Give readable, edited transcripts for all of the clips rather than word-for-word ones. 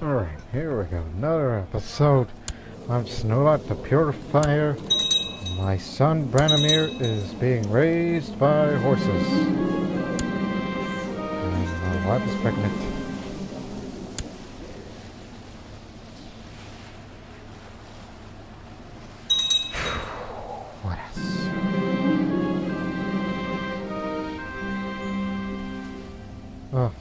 Alright, here we go. Another episode. I'm Senulat the Purifier. My son Branimir is being raised by horses. And my wife is pregnant. What else? Oh.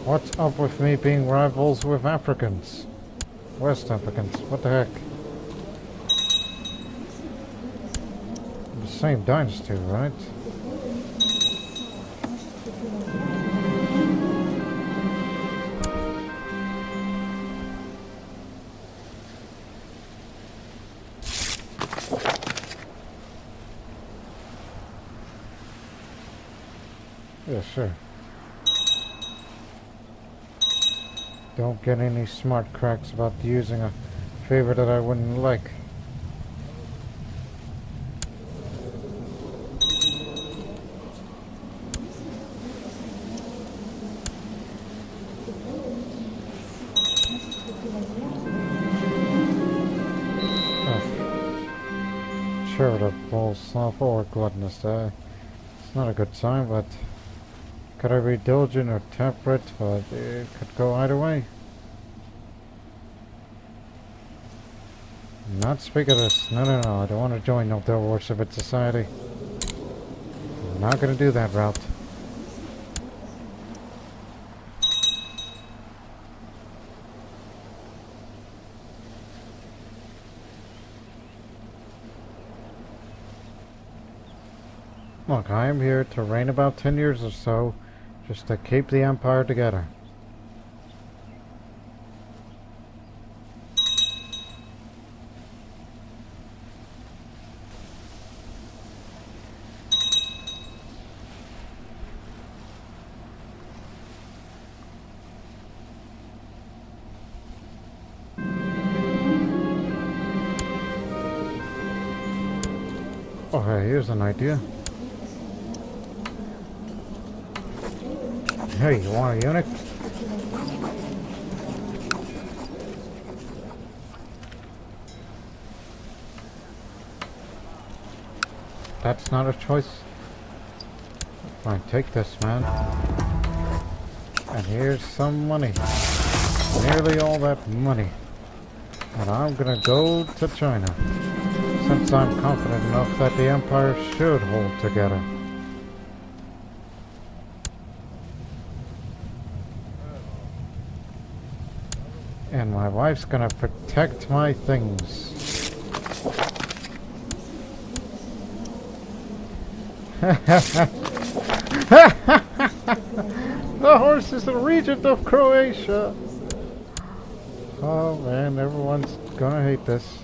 What's up with me being rivals with Africans? West Africans, what the heck? The same dynasty, right? Yeah, sure. Don't get any smart cracks about using a favor that I wouldn't like. Oh. Charitable, slothful, or gluttonous. It's not a good sign, but could I be diligent or temperate? But it could go either way. Not speak of this. No, I don't want to join no devil worshiping society. I'm not going to do that route. Look, I am here to reign about 10 years or so, just to keep the empire together. Okay, here's an idea. Hey, you want a eunuch? That's not a choice. Fine, take this, man. And here's some money. Nearly all that money. And I'm gonna go to China, since I'm confident enough that the empire should hold together. And my wife's gonna protect my things. The horse is the regent of Croatia. Oh man, everyone's gonna hate this.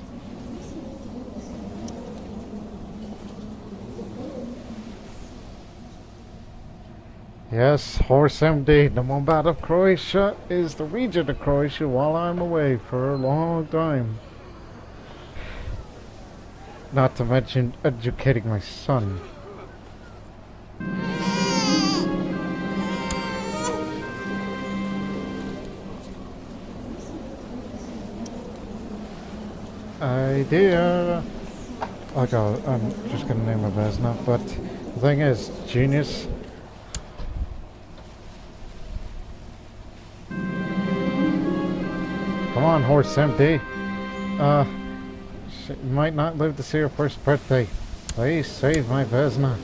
Yes, Horse MD, the Mombat of Croatia, is the regent of Croatia while I'm away for a long time. Not to mention educating my son. Idea. I'm just gonna name a Vesna, but the thing is, genius. Come on, Horse MD. She might not live to see her first birthday. Please save my Vesna.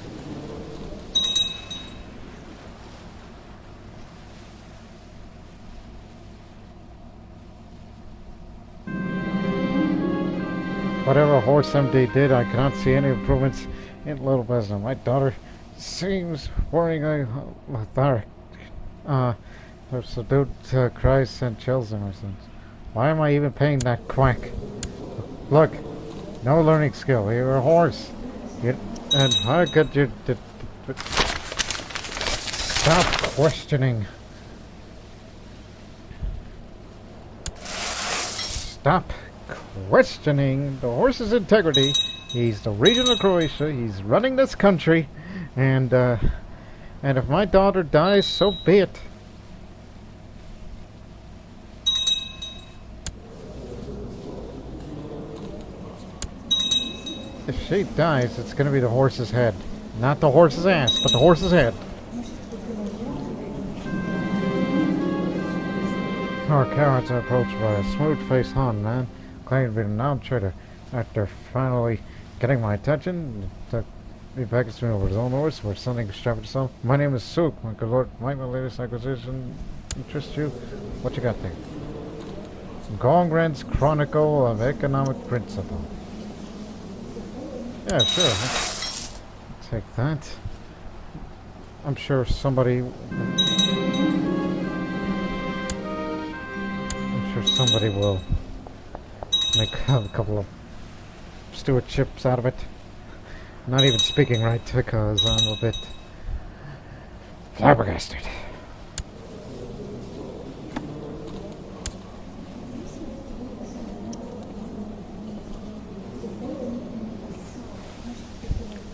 Whatever Horse MD did, I cannot see any improvements in little Vesna. My daughter seems worryingly lethargic. Her subdued cries send chills in her sense. Why am I even paying that quack? Look, no learning skill. You're a horse. And how could you... Stop questioning. Stop questioning the horse's integrity. He's the regent of Croatia. He's running this country. And if my daughter dies, so be it. she dies, it's gonna be the horse's head. Not the horse's ass, but the horse's head. Our cowards are approached by a smooth-faced Han man, claiming to be a non-traitor. After finally getting my attention, he packaged me over his own horse. We're sending strapped to some. My name is Sook. My good lord, might my latest acquisition interest you? What you got there? Gongren's Chronicle of Economic Principle. Yeah, sure. I'll take that. I'm sure somebody will make a couple of stewardships out of it. Not even speaking right because I'm a bit flabbergasted.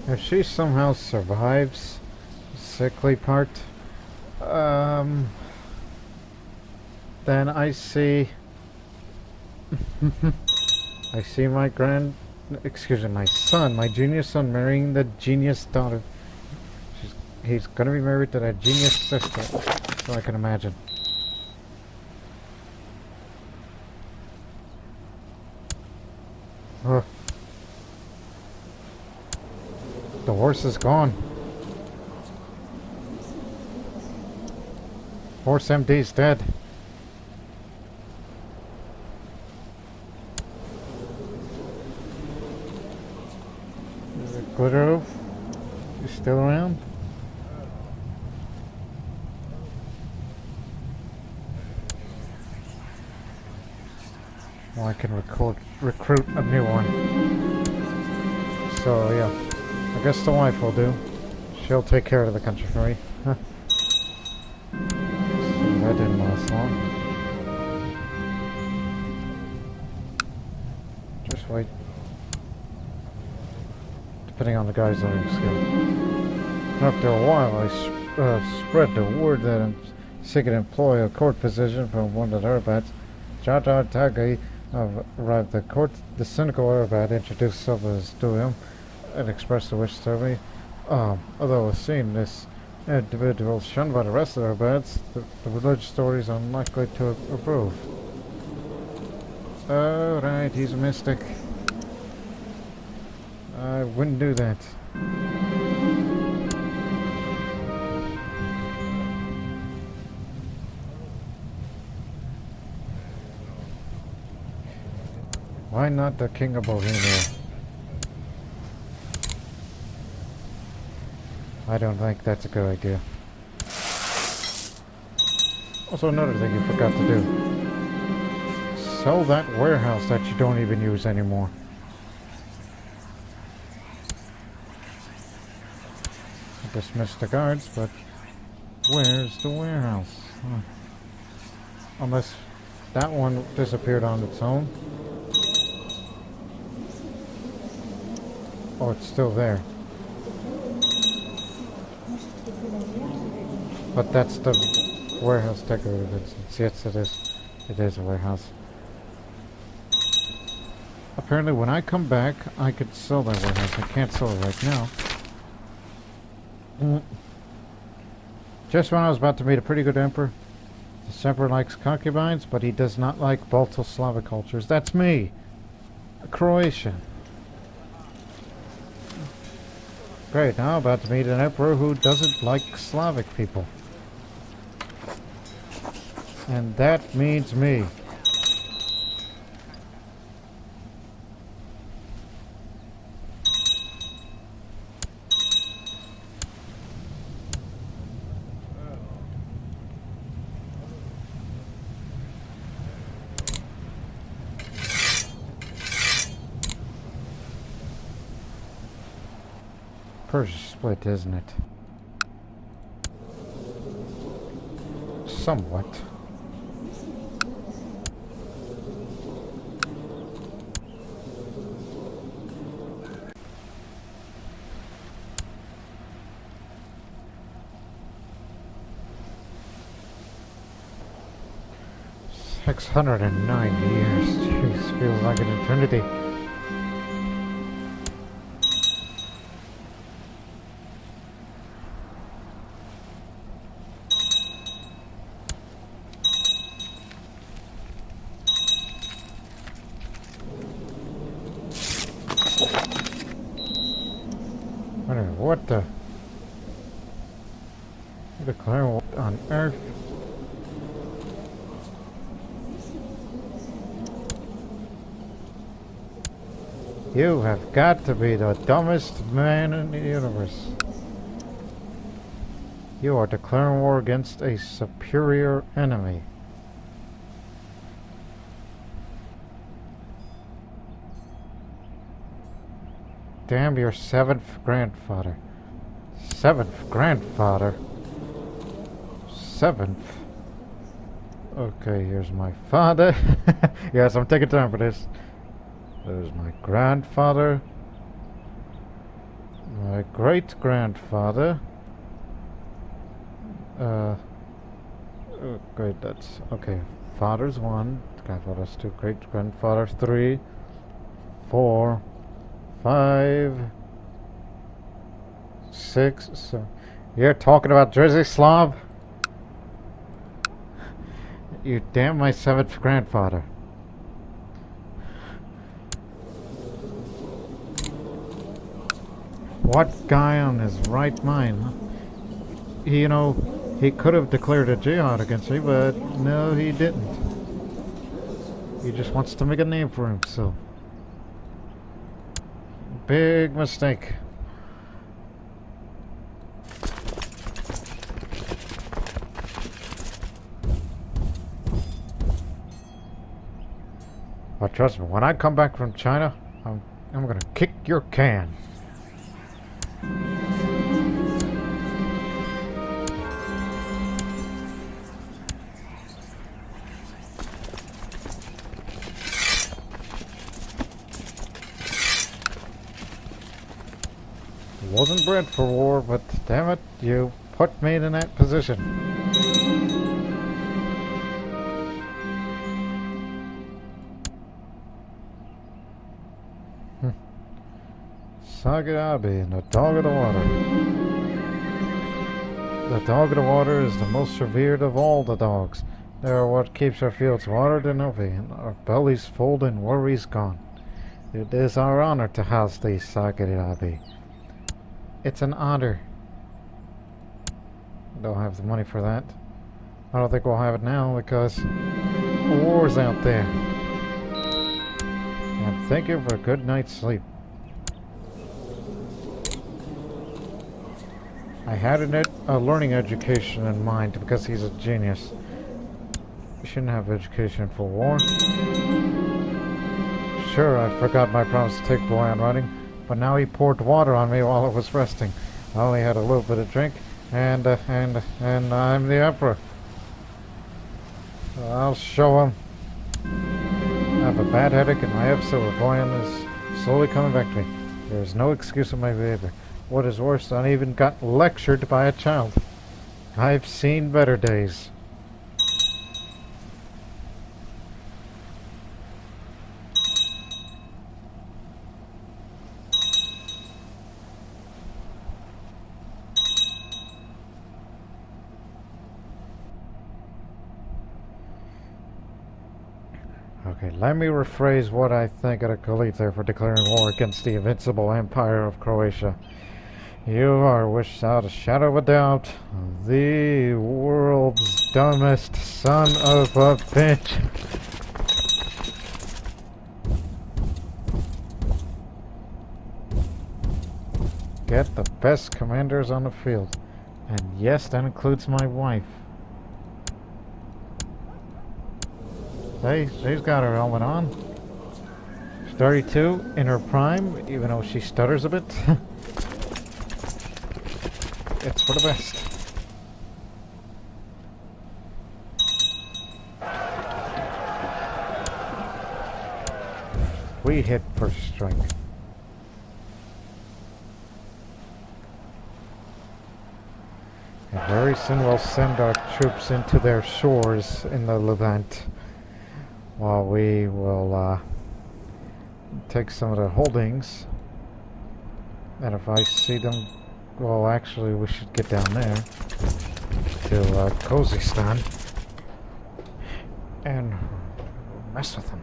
If she somehow survives the sickly part, then I see I see my my son, my genius son marrying the genius daughter. He's gonna be married to that genius sister, so I can imagine. Ugh. The horse is gone. Horse MD's dead. Is it Glitter? You still around? Well, I can recruit a new one. So yeah, I guess the wife will do. She'll take care of the country for me. Huh. So that didn't last long. Just wait. Depending on the guy's learning skill. After a while, I spread the word that I'm seeking to employ a court position from one of the Arabats. Jaja Tagi arrived at court. The cynical Arabat introduced himself to him and expressed a wish to serve me. Although it seemed this individual shunned by the rest of the Arabats, the religious stories are unlikely to approve. Oh, right, he's a mystic. I wouldn't do that. Why not the King of Bohemia? I don't think that's a good idea. Also, another thing you forgot to do. Sell that warehouse that you don't even use anymore. I dismissed the guards, but where's the warehouse? Huh. Unless that one disappeared on its own. Oh, it's still there. But that's the warehouse decorative instance. Yes, it is. It is a warehouse. Apparently, when I come back, I could sell that warehouse. I can't sell it right now. Just when I was about to meet a pretty good emperor. This emperor likes concubines, but he does not like Balto Slavic cultures. That's me! A Croatian. Great, now I'm about to meet an emperor who doesn't like Slavic people. And that means me. Persia split, isn't it? Somewhat. $609 years. Jeez, feels like an eternity. what the? You declare war on Earth? You have got to be the dumbest man in the universe. You are declaring war against a superior enemy. Damn your seventh grandfather. Seventh grandfather? Seventh? Okay, here's my father. Yes, I'm taking time for this. There's my grandfather. My great-grandfather. Great, that's... Okay, father's 1. Grandfather's 2. Great-grandfather's 3. 4. 5. 6. So you're talking about Jersey Slav? You damn my 7th grandfather. What guy on his right mind? Huh? You know, he could have declared a jihad against me, but no, he didn't. He just wants to make a name for himself. Big mistake. But trust me, when I come back from China, I'm gonna kick your can. Wasn't bred for war, but damn it, you put me in that position. Sagarabi and the dog of the water. The dog of the water is the most revered of all the dogs. They are what keeps our fields watered and healthy, and our bellies full and worries gone. It is our honor to house thee, Sagarabi. It's an honor. Don't have the money for that. I don't think we'll have it now because war's out there. And thank you for a good night's sleep. I had a learning education in mind because he's a genius. You shouldn't have education for war. Sure, I forgot my promise to take boy on running. But now he poured water on me while I was resting. I only had a little bit of drink, and I'm the emperor. I'll show him. I have a bad headache, and my episode of Boyan is slowly coming back to me. There's no excuse of my behavior. What is worse, I even got lectured by a child. I've seen better days. Okay, let me rephrase what I think of the Khalid there for declaring war against the invincible Empire of Croatia. You are, without a shadow of a doubt, the world's dumbest son of a bitch. Get the best commanders on the field. And yes, that includes my wife. Hey, she's got her helmet on. She's 32 in her prime, even though she stutters a bit. It's for the best. We hit first strike. And very soon we'll send our troops into their shores in the Levant. While we will take some of the holdings. And if I see them, well, actually we should get down there to Khuzestan and mess with them.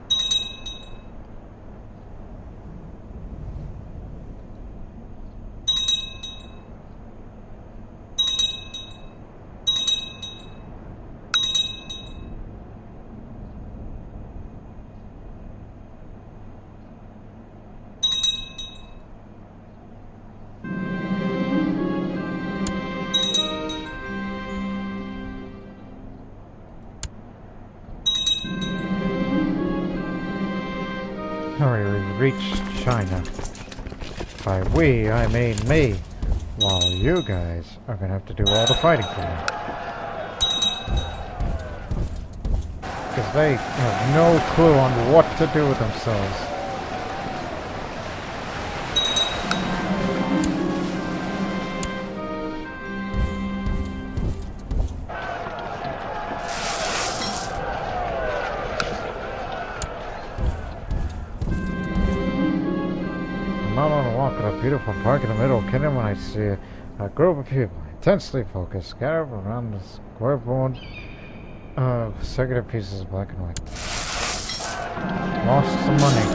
Alright, we've reached China. By we, I mean me. While you guys are gonna have to do all the fighting for me. Because they have no clue on what to do with themselves. I'm out on a walk in a beautiful park in the middle of the kingdom when I see a group of people, intensely focused, scattered around the square board of circular pieces of black and white. Lost some money.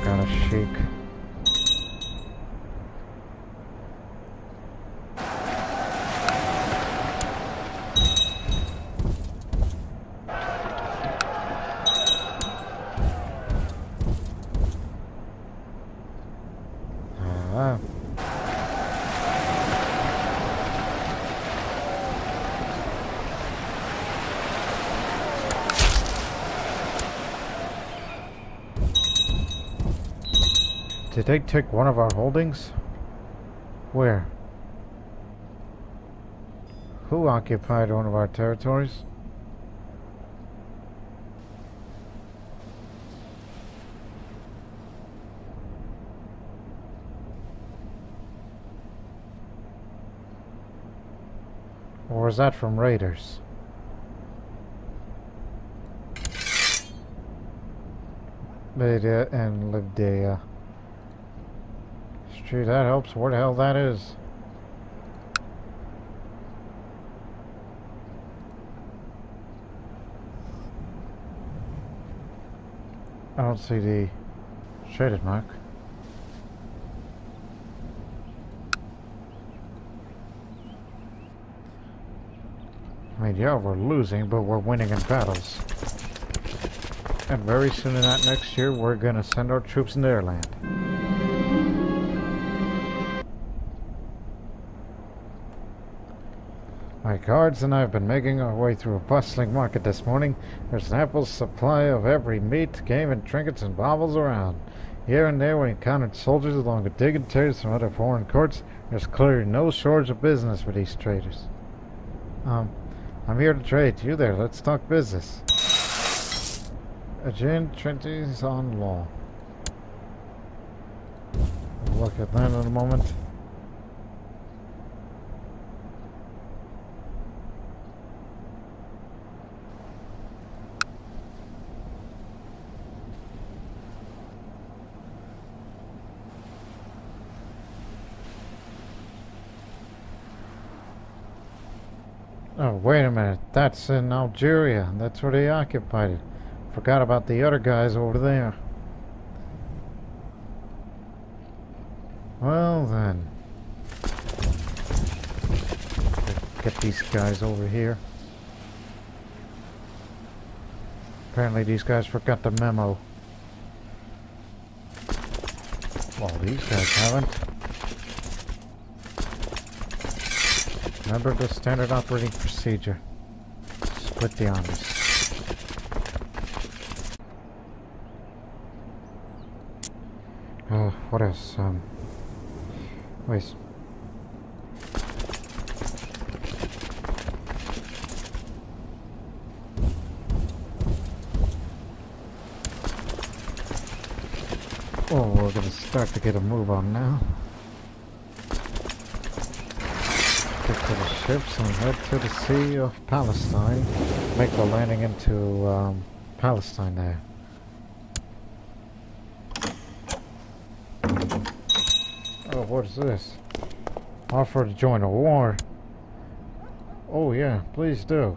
Got a sheik. Did they take one of our holdings? Where? Who occupied one of our territories? Or was that from raiders? Lydia and Livdea. Gee, that helps. Where the hell that is? I don't see the shaded mark. I mean, yeah, we're losing, but we're winning in battles. And very soon in that next year, we're gonna send our troops in their land. My guards and I have been making our way through a bustling market this morning. There's an ample supply of every meat, game, and trinkets and baubles around. Here and there we encountered soldiers along with dignitaries from other foreign courts. There's clearly no shortage of business for these traders. I'm here to trade. You there, let's talk business. Agent treaties on law. We'll look at that in a moment. Oh, wait a minute. That's in Algeria. That's where they occupied it. Forgot about the other guys over there. Well then. Get these guys over here. Apparently these guys forgot the memo. Well, these guys haven't. Remember the standard operating procedure. Split the armies. What else? Wait. Oh, we're gonna start to get a move on now. To the ships and head to the Sea of Palestine. Make the landing into Palestine there. Oh, what is this? Offer to join a war. Oh yeah, please do.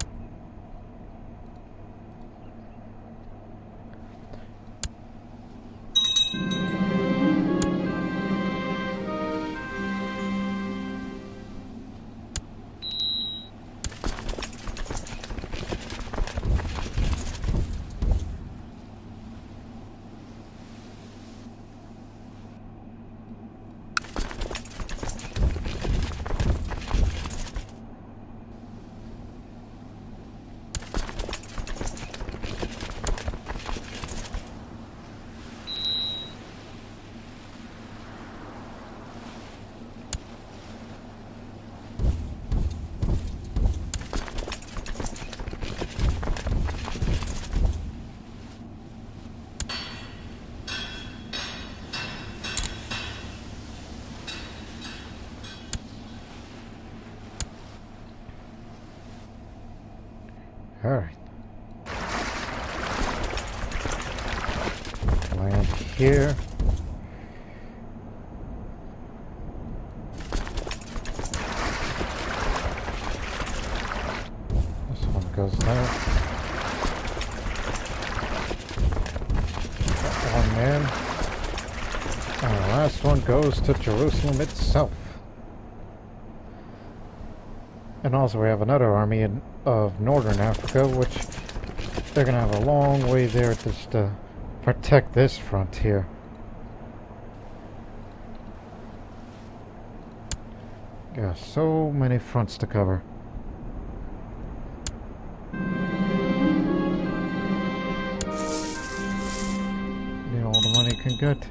here. This one goes there. That one in. And the last one goes to Jerusalem itself. And also we have another army of northern Africa, which they're going to have a long way there just to protect this front here. Got so many fronts to cover. Need all the money you can get.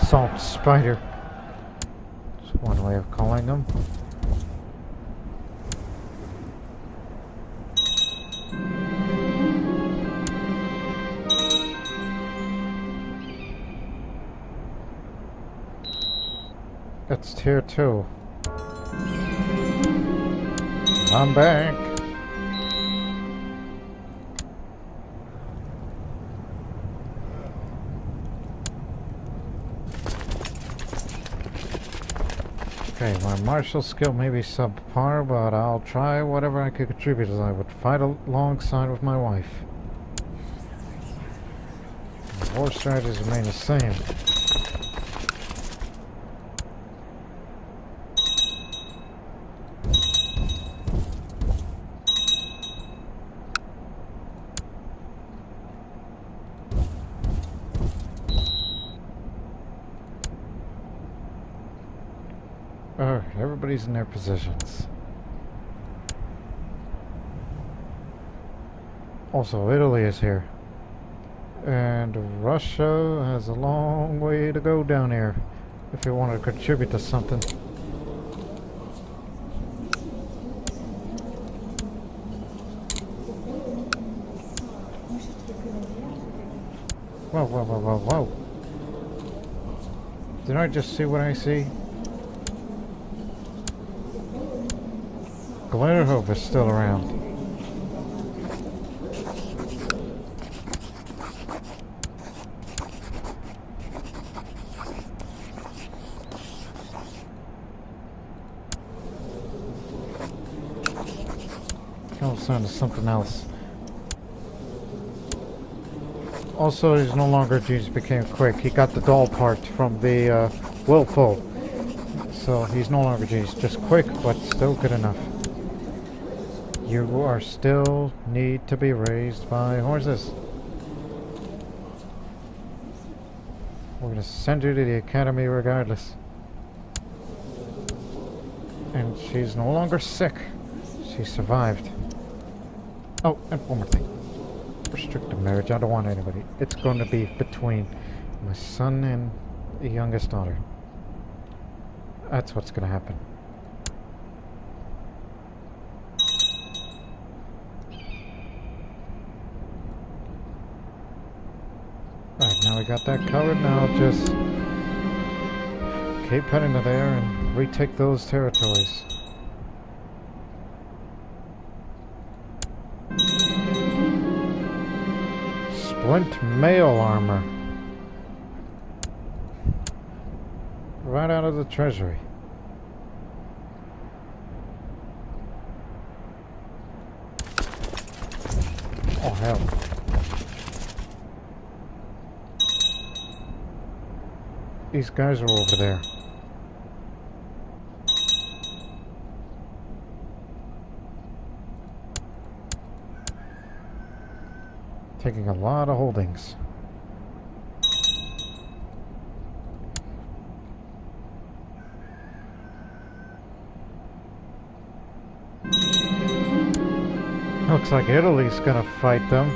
Salt spider. That's one way of calling them. That's tier 2. I'm back. Okay, my martial skill may be subpar, but I'll try whatever I could contribute as I would fight alongside with my wife. The war strategies remain the same. Everybody's in their positions. Also, Italy is here. And Russia has a long way to go down here if you want to contribute to something. Whoa, whoa, whoa, whoa, whoa. Did I just see what I see? Glitterhope is still around. I'll send to something else. Also, he's no longer genius, became quick. He got the doll part from the willful. So he's no longer genius, just quick, but still good enough. You are still need to be raised by horses. We're going to send you to the academy regardless. And she's no longer sick. She survived. Oh, and one more thing. Restricted marriage. I don't want anybody. It's going to be between my son and the youngest daughter. That's what's going to happen. Right, now we got that covered. Now just keep heading to there and retake those territories. Splint mail armor. Right out of the treasury. Oh hell. These guys are over there. Taking a lot of holdings. Looks like Italy's gonna fight them.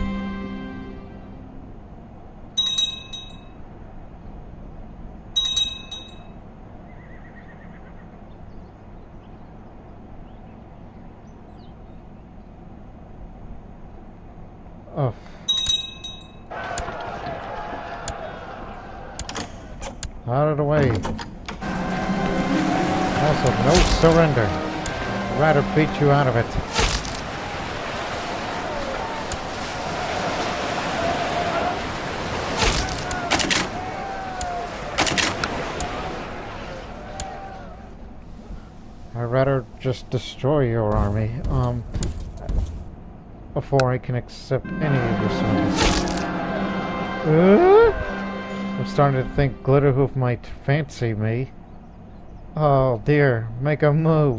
Oh. Out of the way. Also, no surrender. I'd rather beat you out of it. I'd rather just destroy your army, before I can accept any of your service. I'm starting to think Glitterhoof might fancy me. Oh dear, make a move.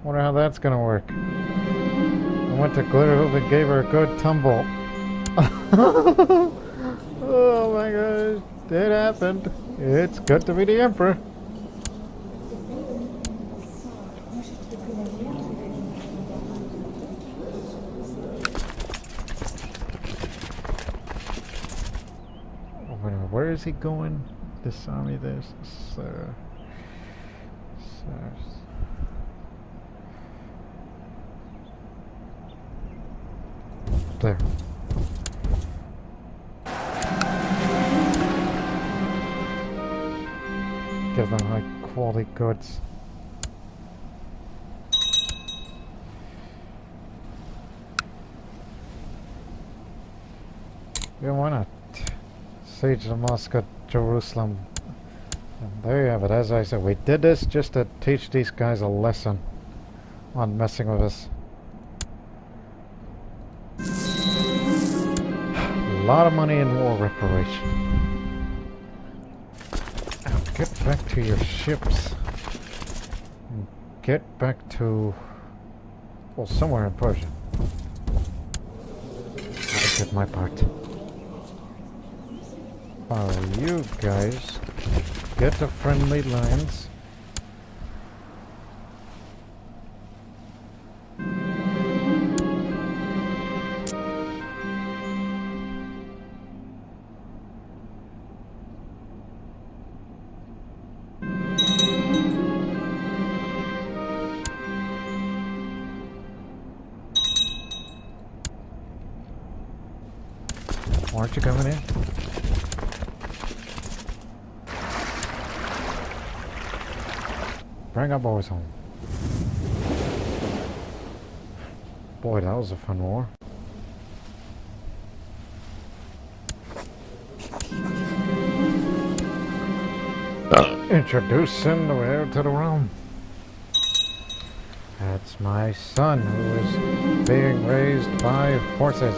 Wonder how that's gonna work. I went to Glitterhoof and gave her a good tumble. Oh my gosh, it happened. It's good to be the Emperor. Where is he going? This army, there. There. Give them high quality goods. Yeah, why not? Siege of Moscow, Jerusalem. And there you have it. As I said, we did this just to teach these guys a lesson on messing with us. A lot of money in war reparation. Now get back to your ships. And get back to... well, somewhere in Persia. I did my part. Follow you guys. Get to friendly lines. Aren't you coming in? Bring our boys home. Boy, that was a fun war. Introducing the heir to the realm. That's my son who is being raised by horses.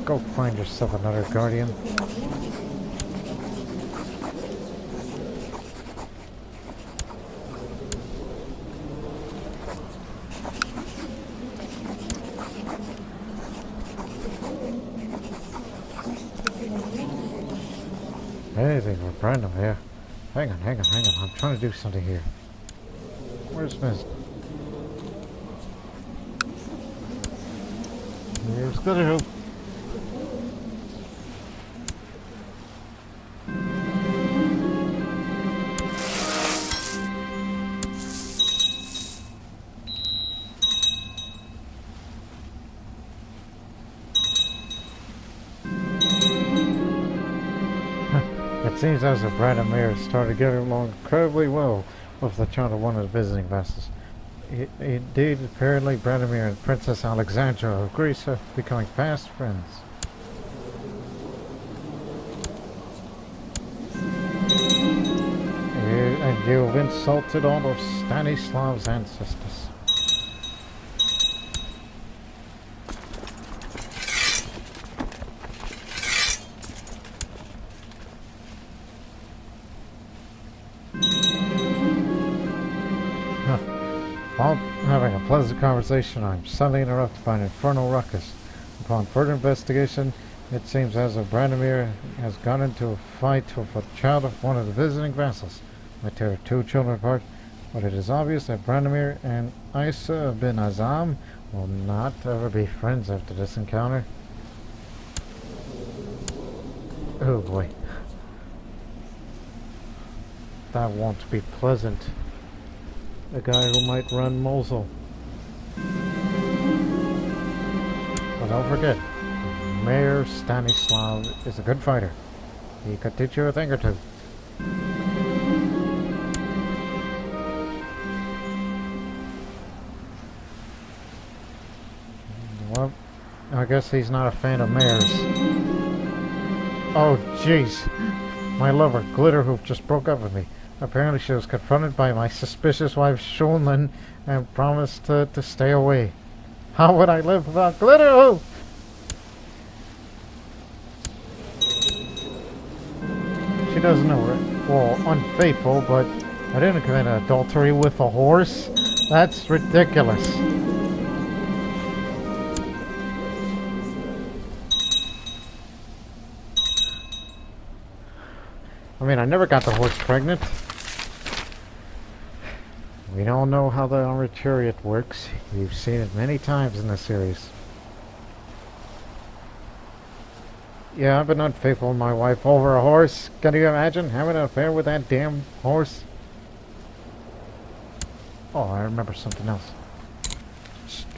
Go find yourself another guardian. Anything for Brandon here. Hang on. I'm trying to do something here. Where's Miss? Here's Glitterhoof. It seems as if Radomir started getting along incredibly well with the child of one of the visiting vassals. Indeed, apparently Radomir and Princess Alexandra of Greece are becoming fast friends. And you've insulted all of Stanislav's ancestors. While having a pleasant conversation, I'm suddenly interrupted by an infernal ruckus. Upon further investigation, it seems as if Branimir has gone into a fight with a child of one of the visiting vassals. I tear two children apart, but it is obvious that Branimir and Isa bin Azam will not ever be friends after this encounter. Oh boy. That won't be pleasant. The guy who might run Mosul. But don't forget, Mayor Stanislav is a good fighter. He could teach you a thing or two. Well, I guess he's not a fan of mayors. Oh, jeez. My lover, Glitterhoof, just broke up with me. Apparently she was confronted by my suspicious wife, Shonlin, and promised to stay away. How would I live without Glitterhoof? She doesn't know it. Well, unfaithful, but I didn't commit adultery with a horse. That's ridiculous. I mean, I never got the horse pregnant. We all know how the Armachariot works. You've seen it many times in the series. Yeah, I've been unfaithful to my wife over a horse. Can you imagine having an affair with that damn horse? Oh, I remember something else.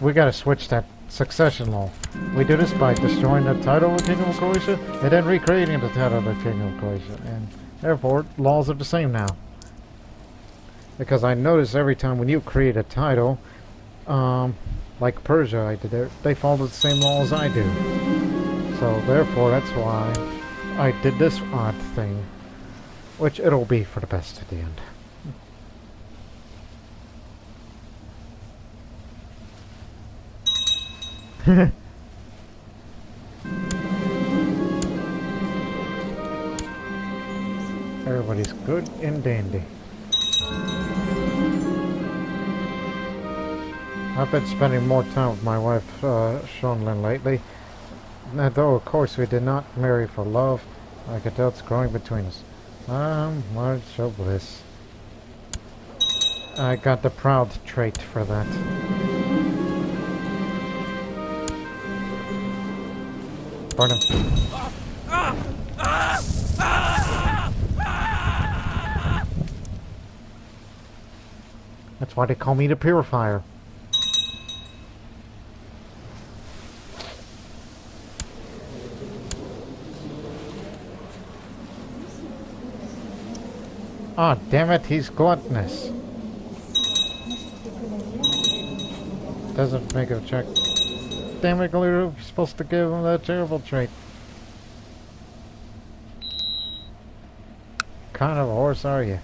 We gotta switch that succession law. We do this by destroying the title of the Kingdom of Croatia and then recreating the title of the Kingdom of Croatia. And therefore, laws are the same now. Because I notice every time when you create a title, like Persia I did, they follow the same laws I do. So therefore, that's why I did this odd thing. Which it'll be for the best at the end. Everybody's good and dandy. I've been spending more time with my wife, Shonlin, lately. Though, of course, we did not marry for love, I could tell it's growing between us. Much of bliss. I got the proud trait for that. Burn him. That's why they call me the Purifier. Ah, oh, damn it, he's gluttonous. Doesn't make a check. Damn it, Galuru, you're supposed to give him that terrible trait. What kind of a horse are you?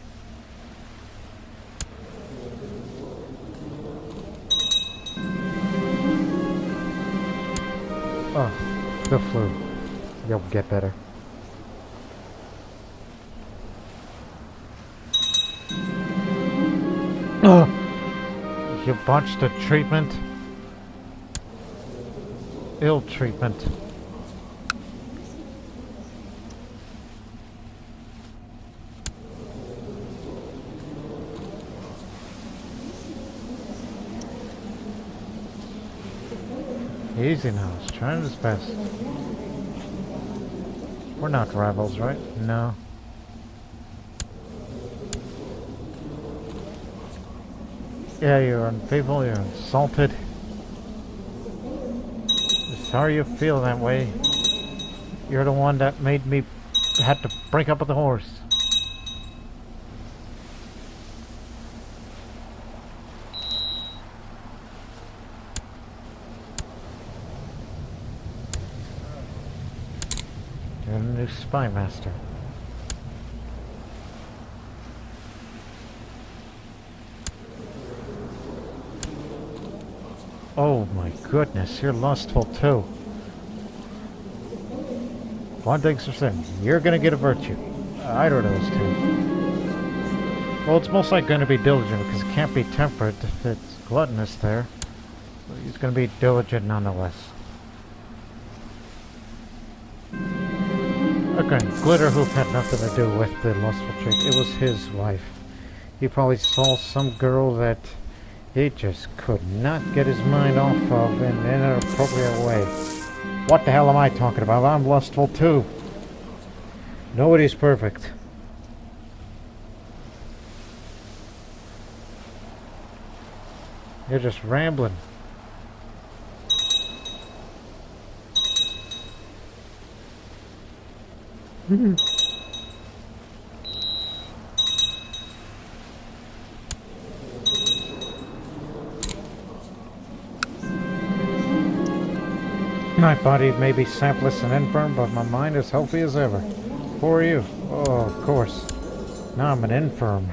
Oh, the flu. You'll get better. You botched the treatment. Ill treatment. Easy now, he's trying his best. We're not rivals, right? No. Yeah, you're unfaithful, you're insulted. Sorry you feel that way. You're the one that made me have to break up with the horse. You're the new spy master. Oh my goodness, you're lustful too. One thing's for certain, you're gonna get a virtue. Either of those two. Well, it's most likely gonna be diligent because it can't be temperate if it's gluttonous there. So he's gonna be diligent nonetheless. Okay, Glitterhoof had nothing to do with the lustful trait. It was his wife. He probably saw some girl that he just could not get his mind off of in an inappropriate way. What the hell am I talking about? I'm lustful too. Nobody's perfect. You're just rambling. My body may be sapless and infirm, but my mind is healthy as ever. Who are you? Oh, of course. Now I'm an infirm.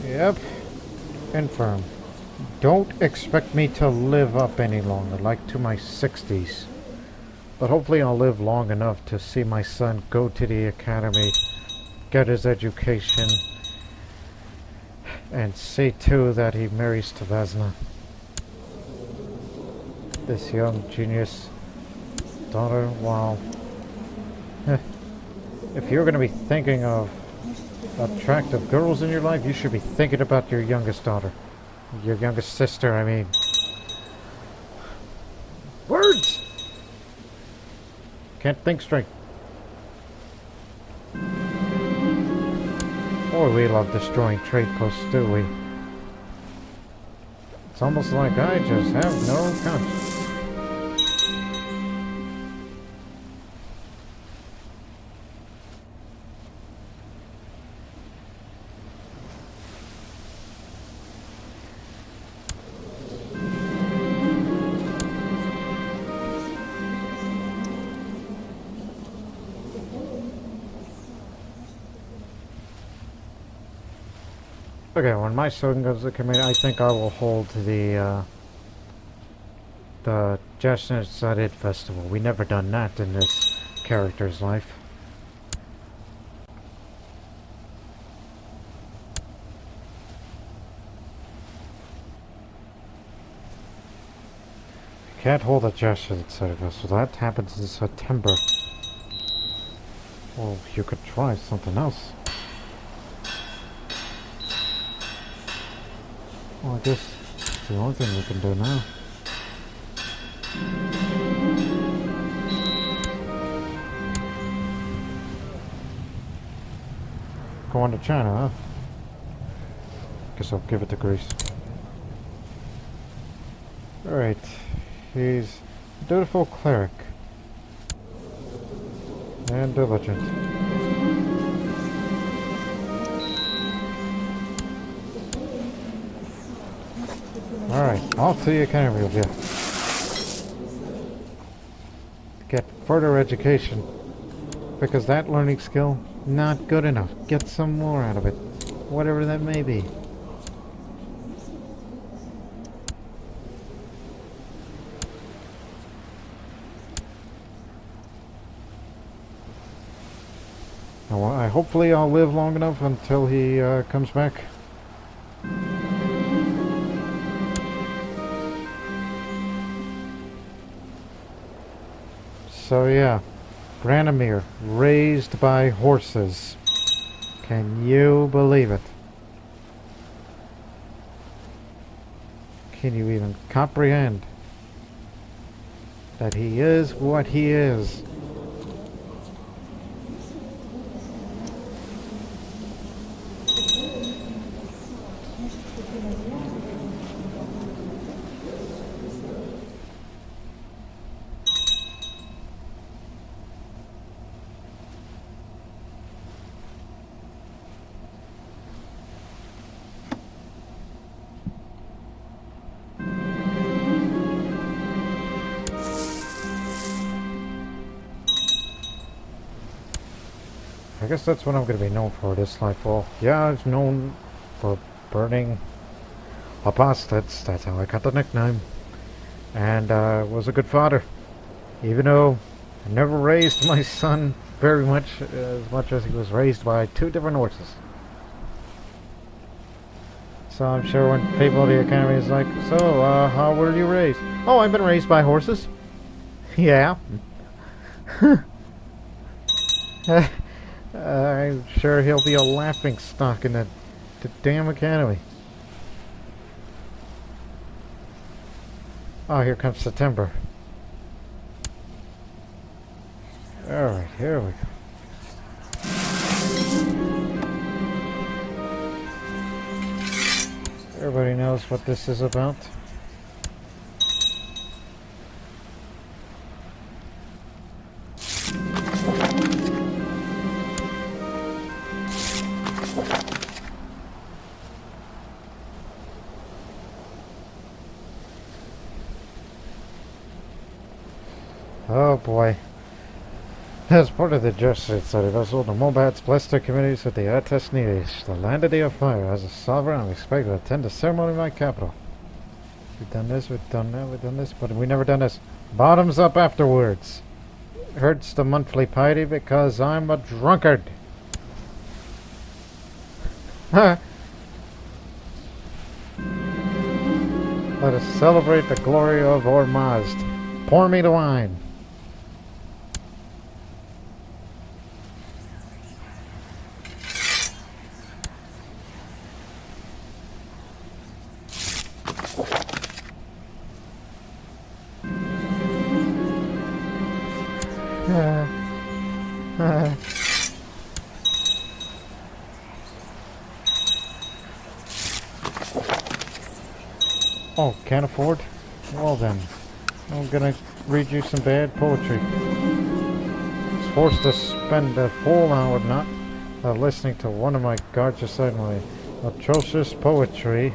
Yep. Infirm. Don't expect me to live up any longer, like to my 60s. But hopefully I'll live long enough to see my son go to the academy, get his education, and see too that he marries Vesna. This young genius daughter, wow. If you're going to be thinking of attractive girls in your life, you should be thinking about your youngest daughter. Your youngest sister, I mean. Words! Can't think straight. Boy, we love destroying trade posts, do we? It's almost like I just have no conscience. Okay, when my son goes to the committee, I think I will hold the Chestnut Studded Festival. We never done that in this character's life. You can't hold a Chestnut Studded Festival. That happens in September. Well, you could try something else. Well, I guess it's the only thing we can do now. Go on to China, huh? Guess I'll give it to Greece. Alright. He's a dutiful cleric. And diligent. Alright, off to the academy with you. Get further education. Because that learning skill, not good enough. Get some more out of it. Whatever that may be. Now, hopefully I'll live long enough until he comes back. So yeah, Granomir, raised by horses. Can you believe it? Can you even comprehend that he is what he is? I guess that's what I'm going to be known for this lifefall. Yeah, I was known for burning apostates. That's how I got the nickname. And was a good father. Even though I never raised my son very much, as much as he was raised by two different horses. So I'm sure when people at the academy is like, so, how were you raised? Oh, I've been raised by horses. Yeah. I'm sure he'll be a laughing stock in the damn academy. Oh, here comes September. Alright, here we go. Everybody knows what this is about. Oh boy. As part of the Jesuit study vessel, the Mobat's blessed their communities with the Ates Neres, the land of the fire. As a sovereign, I'm expected to attend the ceremony in my capital. We've done this, we've done that, we've done this, but we've never done this. Bottoms up afterwards. Hurts the monthly piety because I'm a drunkard. Let us celebrate the glory of Ormazd. Pour me the wine. Oh, can't afford? Well then, I'm gonna read you some bad poetry. I was forced to spend a full hour not listening to one of my guards recite my atrocious poetry.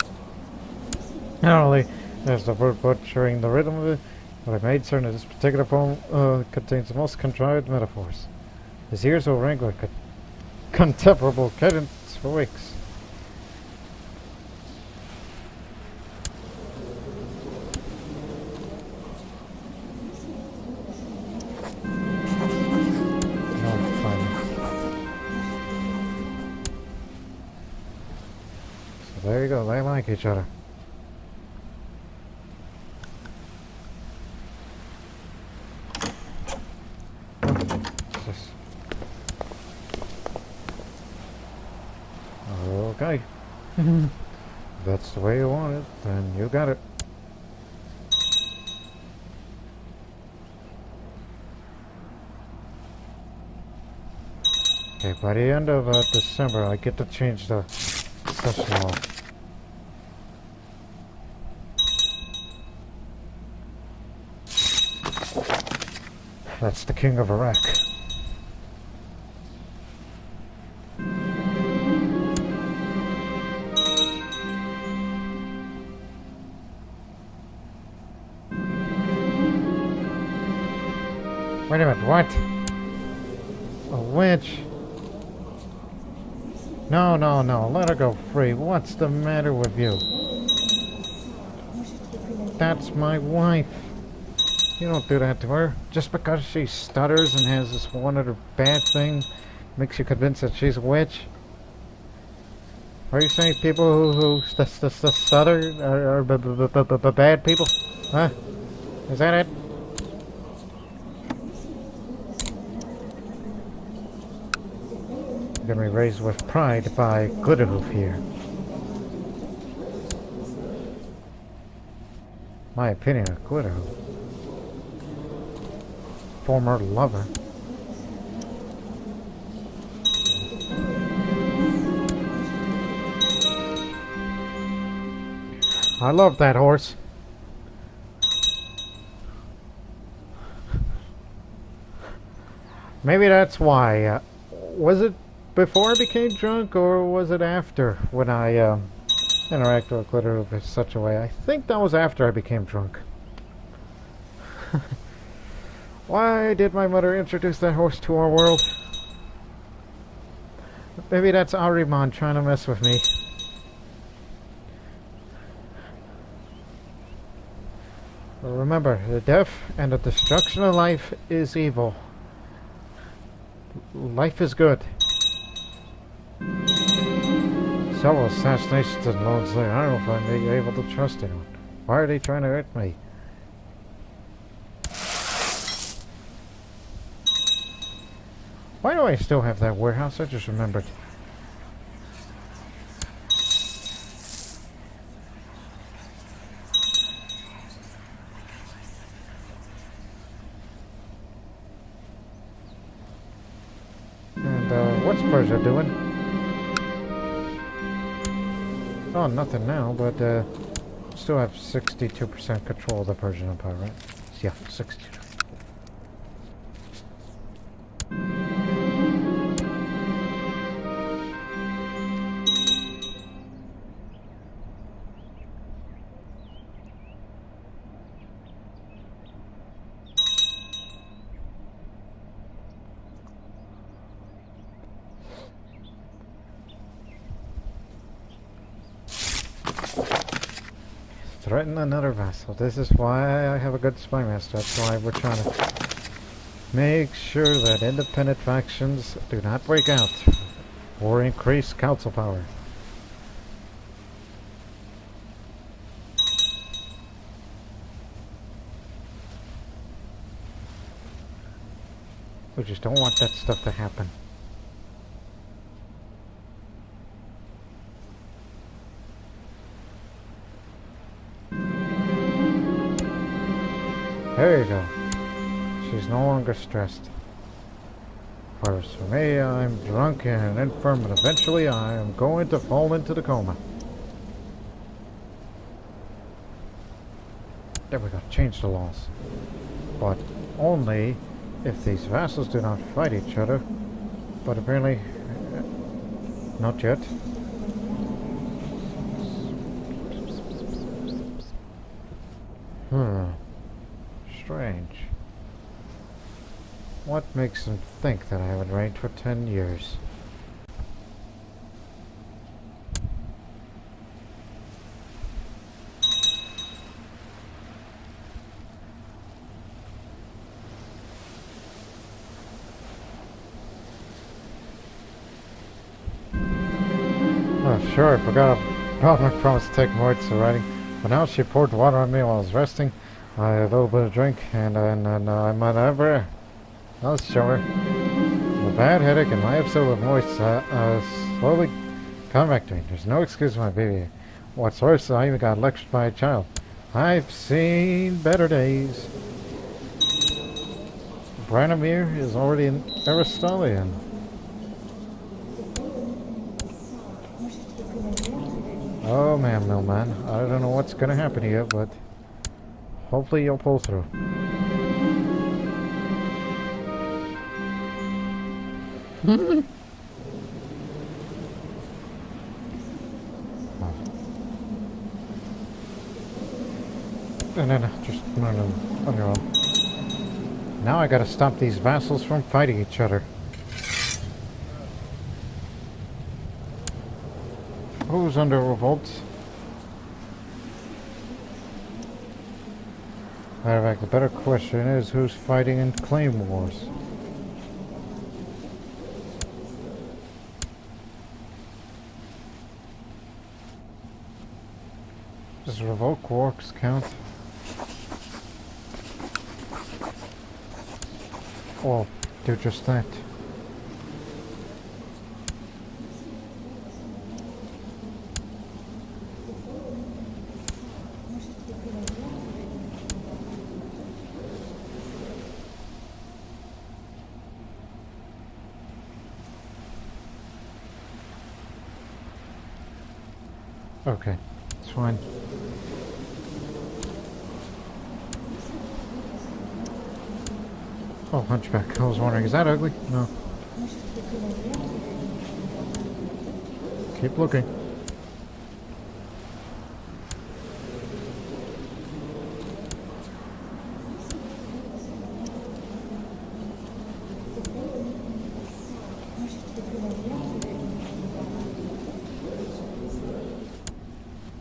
Not only is the word butchering the rhythm of it, but I made certain that this particular poem contains the most contrived metaphors. His ears will ring like a contemporable cadence for weeks. There you go, they like each other. Okay. If that's the way you want it, then you got it. Okay, by the end of December, I get to change the session law. That's the king of Iraq. Wait a minute, what? A witch? No, no, no, let her go free. What's the matter with you? That's my wife. You don't do that to her. Just because she stutters and has this one other bad thing makes you convinced that she's a witch? Are you saying people who stutter are bad people? Huh? Is that it? I'm gonna be raised with pride by Glitterhoof here. My opinion of Glitterhoof. Former lover. I love that horse. Maybe that's why. Was it before I became drunk, or was it after when I interacted with Glitter in such a way? I think that was after I became drunk. Why did my mother introduce that horse to our world? Maybe that's Ahriman trying to mess with me. But remember, the death and the destruction of life is evil. Life is good. Several assassinations in Lone Slayer. I don't know if I'm able to trust anyone. Why are they trying to hurt me? Why do I still have that warehouse. I just remembered. And what's Persia doing? Oh, nothing now, but still have 62% control of the Persian Empire, right? Yeah, 62. Threaten another vassal. This is why I have a good spy master. That's why we're trying to make sure that independent factions do not break out or increase council power. We just don't want that stuff to happen. There you go. She's no longer stressed. Whereas for me, I'm drunk and infirm, and eventually I am going to fall into the coma. There we go. Change the laws. But only if these vassals do not fight each other. But apparently, not yet. Strange. What makes him think that I haven't reigned for 10 years? Oh, sure, I forgot about my promise to take Moritz to riding, but now she poured water on me while I was resting. I had a little bit of drink, and I might ever. I'll show her. A bad headache and my episode of Moist slowly coming back to me. There's no excuse for my baby. What's worse, I even got lectured by a child. I've seen better days. Branimir is already an Aristotelian. Oh man, Millman. I don't know what's gonna happen here, but hopefully you'll pull through. And then just on your own. Now I gotta stop these vassals from fighting each other. Who's under revolt? Matter of fact, the better question is who's fighting in claim wars? Does revolt quarks count? Or do just that? Okay, it's fine. Oh, hunchback. I was wondering, is that ugly? No. Keep looking.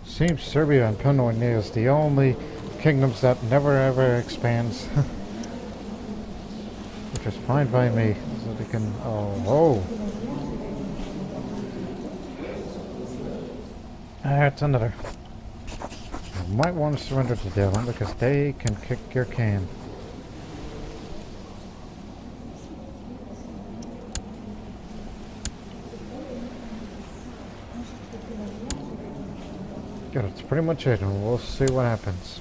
Seems Serbia and Pennsylvania is the only kingdoms that never ever expands. Which is fine by me. So they can... Oh. That's another. You might want to surrender to Devon because they can kick your can. Yeah, that's pretty much it, and we'll see what happens.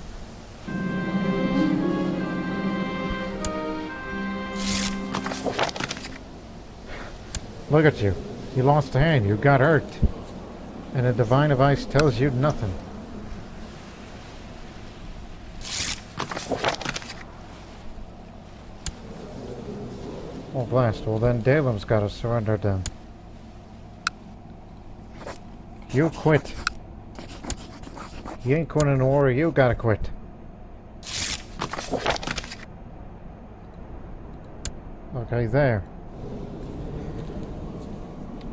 Look at you. You lost a hand. You got hurt. And a divine device tells you nothing. Oh, blast. Well, then Dalem's got to surrender then. You quit. You ain't going in the war. You gotta quit. Okay, there.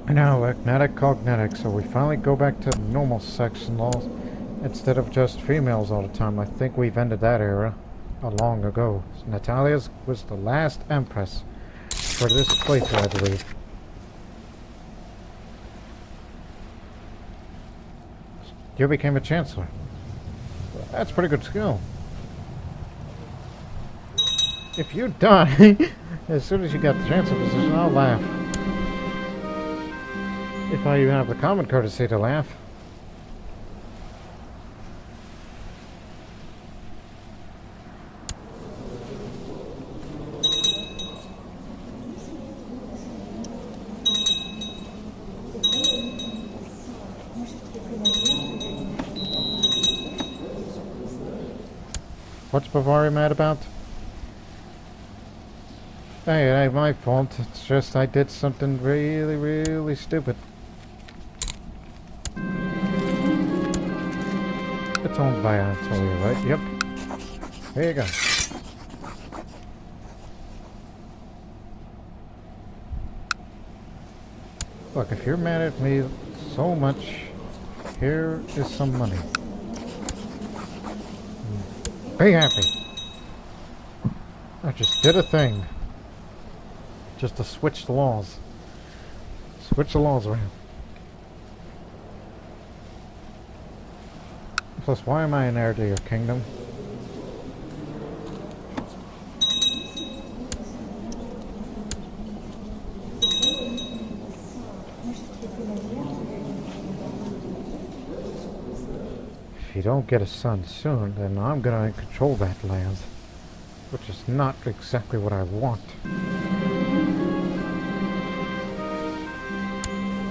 Now, magnetic cognetic, so we finally go back to normal sex laws instead of just females all the time. I think we've ended that era long ago. Natalia was the last empress for this playthrough, I believe. You became a chancellor. That's pretty good skill. If you die as soon as you got the chancellor position, I'll laugh. If I even have the common courtesy to laugh. What's Bavaria mad about? Hey, it ain't my fault. It's just I did something really, really stupid. It's owned by Anatolia, right? Yep. Here you go. Look, if you're mad at me so much, here is some money. Be happy. I just did a thing. Just to switch the laws. Switch the laws around. Plus, why am I an heir to your kingdom? If you don't get a son soon, then I'm gonna control that land. Which is not exactly what I want.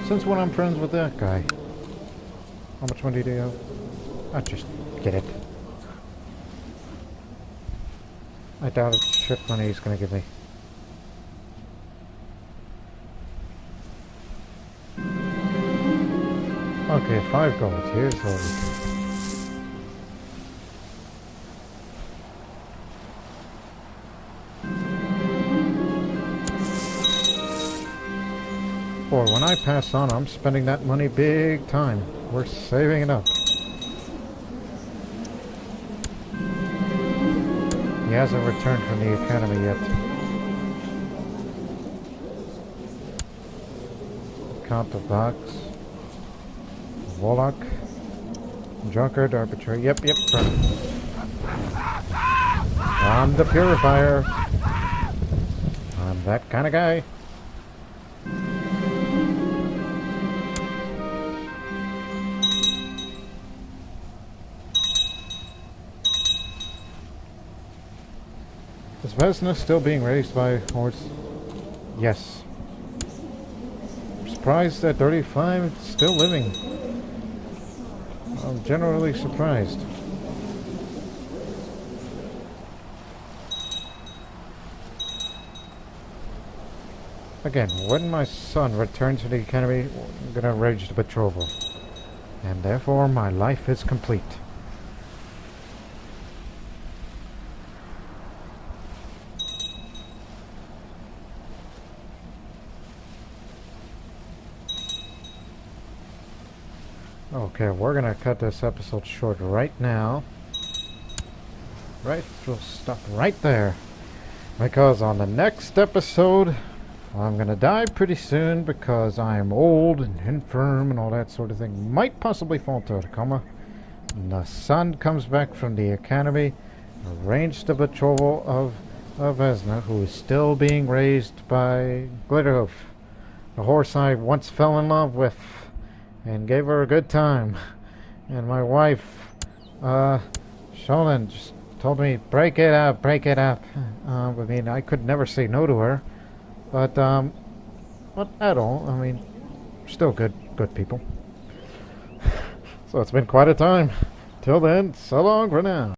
Since when I'm friends with that guy? How much money do you have? I just get it. I doubt it's shit money he's gonna give me. Okay, 5 gold. Here's all we can. Boy, when I pass on, I'm spending that money big time. We're saving it up. He hasn't returned from the academy yet. Kowtow, Volok, Drunkard, Arbitrary. Yep. I'm the purifier. I'm that kind of guy. Is Vesna still being raised by horse? Yes. I'm surprised that 35 is still living. I'm generally surprised. Again, when my son returns to the academy, I'm gonna arrange the betrothal. And therefore my life is complete. Okay, we're gonna cut this episode short right now. Right, we'll stop right there. Because on the next episode, I'm gonna die pretty soon because I am old and infirm and all that sort of thing. Might possibly fall to a coma. And the son comes back from the academy, arrange the betrothal of Vesna, who is still being raised by Glitterhoof, the horse I once fell in love with and gave her a good time. And my wife, Shonen, just told me, break it up, break it up. I mean, I could never say no to her. But, not at all. I mean, still good people. So it's been quite a time. Till then, so long for now.